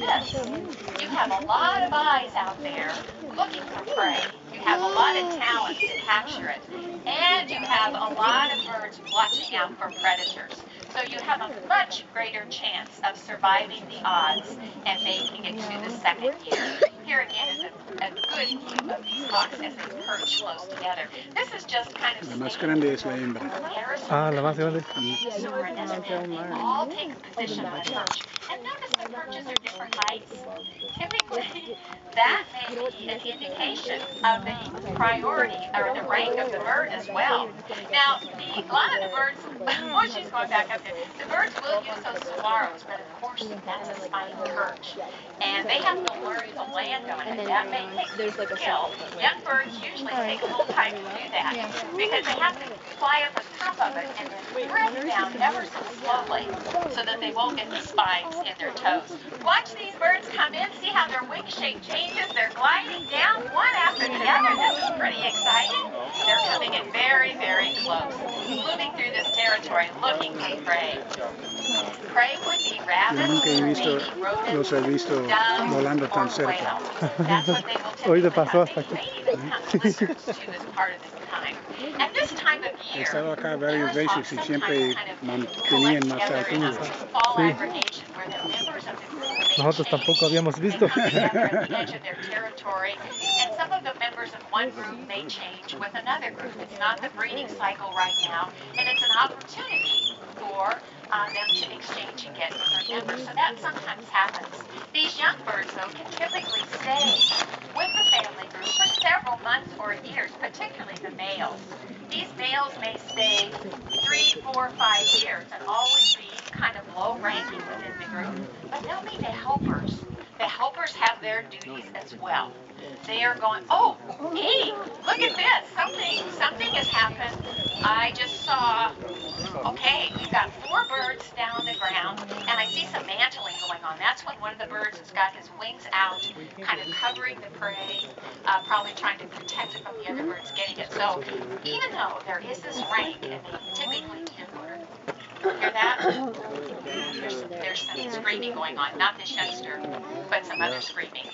this. You have a lot of eyes out there looking for prey. You have a lot of talent to capture it. And you have a lot of birds watching out for predators. So you have a much greater chance of surviving the odds and making it to the second year. Here again is a good view of these hawks as they perch close together. This is just kind of La más grande es la hembra. Ah, la más grande. All take a position on a perch. And notice the perches are different heights. Typically, that may be an indication of the priority or the rank of the bird as well. Now, a lot of the birds, oh, she's going back up there. The birds will use those saguaros, but of course, that's a spiny perch. And they have to learn to land on it. That may take skill. Young birds usually take a little time to do that because they have to fly up on top of it and then press down ever so slowly so that they won't get the spines in their toes. Watch these birds come in. See how their wing shape changes. They're gliding down one after the other. This is pretty exciting. They're coming in very, very close, moving through this territory, looking for prey. Prey would be rabbits, maybe rodents, doves, volando or tan cerca. whales. That's what they will Ahorita typically pasó have. hasta They aquí. may even come lizards to this part of the time. At this time of He year, estado acá varias veces y siempre mantenían collect más together in a altura. fall Sí. aggregation where the members of the group may Nosotros change. tampoco habíamos They visto. come together at the edge of their territory, and some of the members of one group may change with another group. It's not the breeding cycle right now, and it's an opportunity for them to exchange and get different members. So that sometimes happens. These young birds, though, can typically stay with the family group for several months or years, particularly the males. These males may stay 3, 4, 5 years and always be kind of low ranking within the group, but they'll be the helpers. The helpers have their duties as well. They are going, oh, hey, look at this. Something has happened. I just saw, okay, we've got 4 birds down on the ground, and I see some mantling going on. That's when one of the birds has got his wings out, kind of covering the prey, probably trying to protect it from the other birds getting it. So even though there is this rank, and they typically timber, hear that? There's some screaming going on, not this youngster, but some other screaming.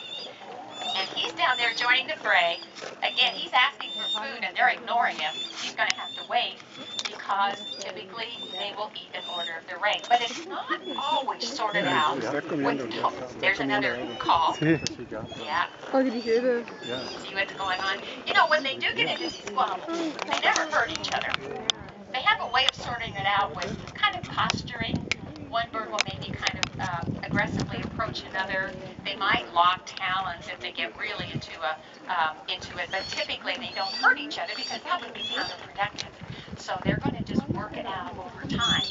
And he's down there joining the fray. Again, he's asking for food and they're ignoring him. He's going to have to wait because typically they will eat in order of their rank. But it's not always sorted out with, there's another call. Sí. Yeah. See what's going on? You know, when they do get into these squabbles, they never hurt each other. They have a way of sorting it out with kind of posturing. One bird will maybe kind of aggressively approach another. They might lock talons if they get really into it, but typically they don't hurt each other because that would be counterproductive. So they're going to just work it out over time.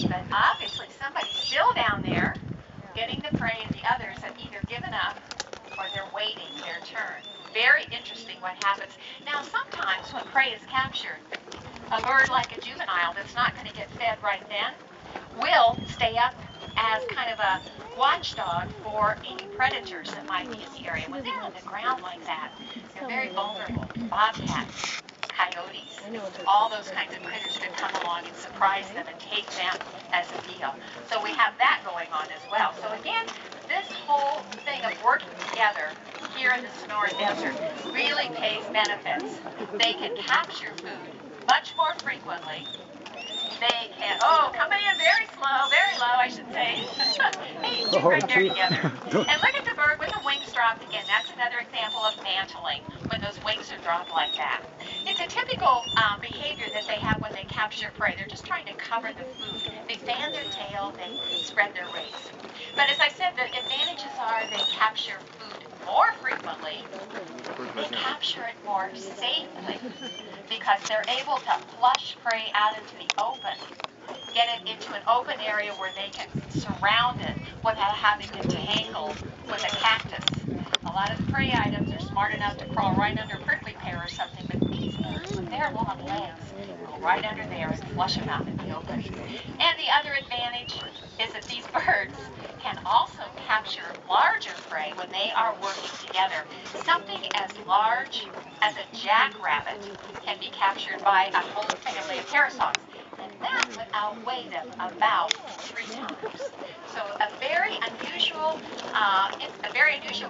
But obviously somebody's still down there getting the prey, and the others have either given up or they're waiting their turn. Very interesting what happens. Now sometimes when prey is captured, a bird like a juvenile that's not going to get fed right then will stay up as kind of a watchdog for any predators that might be in the area. When they're on the ground like that, they're very vulnerable. Bobcats, coyotes, all those kinds of critters could come along and surprise them and take them as a meal. So we have that going on as well. So again, this whole thing of working together here in the Sonora Desert really pays benefits. They can capture food much more frequently. They can, coming in very slow, very low, I should say. Hey, two right there together. And look at the bird with the wings dropped again. That's another example of mantling, when those wings are dropped like that. It's a typical behavior that they have when they capture prey. They're just trying to cover the food. They fan their tail, they spread their wings. But as I said, the advantages are they capture food more frequently. They capture it more safely because they're able to flush prey out into the open, get it into an open area where they can surround it without having to tangle with a cactus. A lot of the prey items are smart enough to crawl right under a prickly pear or something, but these birds with their long legs go right under there and flush them out in the open. And the other advantage is that these birds can also capture larger prey when they are working together. Something as large as a jackrabbit can be captured by a whole family of parasauks. And that's what outweigh them about 3 times. So a very unusual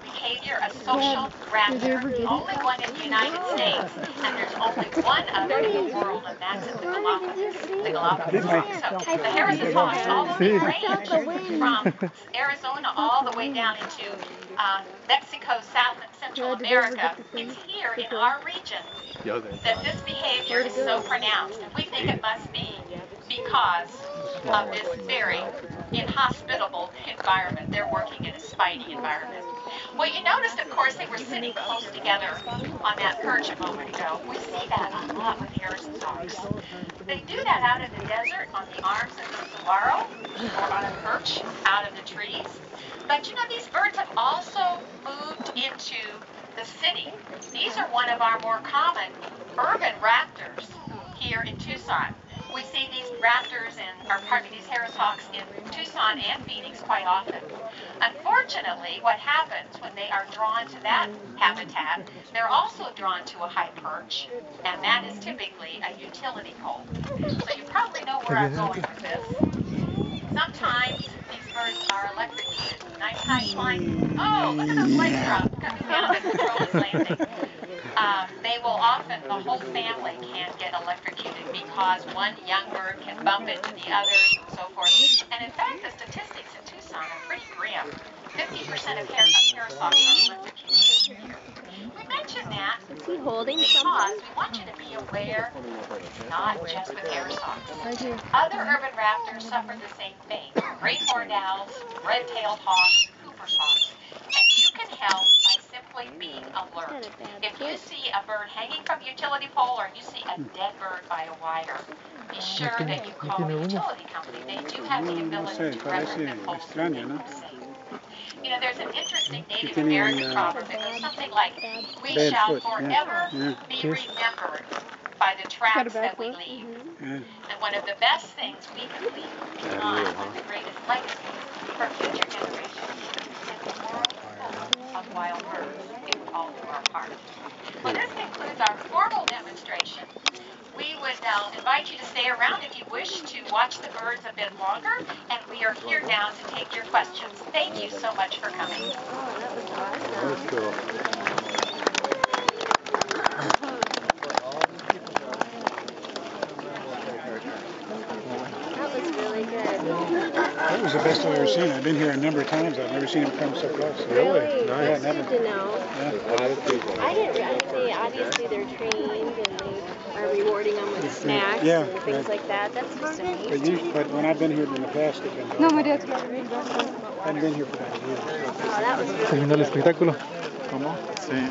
behavior, a social raptor, only one in the United States, and there's only one other in the world, and that's in the Galapagos. So the Harrison fox all over the range from Arizona all the way down into Mexico, South and Central America. It's here in our region that this behavior is so pronounced, and we think it must be because of this very inhospitable environment. They're working in a spidey environment. Well, you noticed, of course, they were sitting close together on that perch a moment ago. We see that a lot with Harrison fox. They do that out in the desert on the arms of the saguaro or on a perch out in the trees. But you know, these birds have also moved into the city. These are one of our more common urban raptors here in Tucson. We see these raptors these Harris hawks in Tucson and Phoenix quite often. Unfortunately, what happens when they are drawn to that habitat, they're also drawn to a high perch, and that is typically a utility pole. So you probably know where I'm going with this. Sometimes these birds are electrocuted. Nice high flying. Oh, look at those legs drop coming down and the drone is landing. They will often, the whole family can get electrocuted because one young bird can bump into the others and so forth. And in fact, the statistics in Tucson are pretty grim. 50% of Harris hawks are electrocuted here. We mention that because we want you to be aware it's not just with Harris hawks. Other urban raptors suffer the same thing. Great horned owls, red-tailed hawks, Cooper's hawks. And you can help by simply being alert. If you see a bird hanging from a utility pole or you see a dead bird by a wire, be sure that you call the utility company. They do have the ability to render the poles and make them safe. You know, there's an interesting Native American proverb that goes something like, "We shall forever be remembered by the tracks that we leave." And one of the best things we can leave behind, one of the greatest legacies for future generations, is a world full of wild birds if we all do our part. Well, this concludes our formal demonstration. We would invite you to stay around if you wish to watch the birds a bit longer, and we are here now to take your questions. Thank you so much for coming. That was cool. That was really good. That was the best I've ever seen. I've been here a number of times. I've never seen them come so close. Really? Nice. That's good to know. A lot of people. I mean, obviously they're trained and they are rewarding them with snacks and things like that. That's just amazing. But when I've been here in the past, it's been I've been here for that year. Oh, that was really Terminó el espectáculo. ¿Cómo? Sí.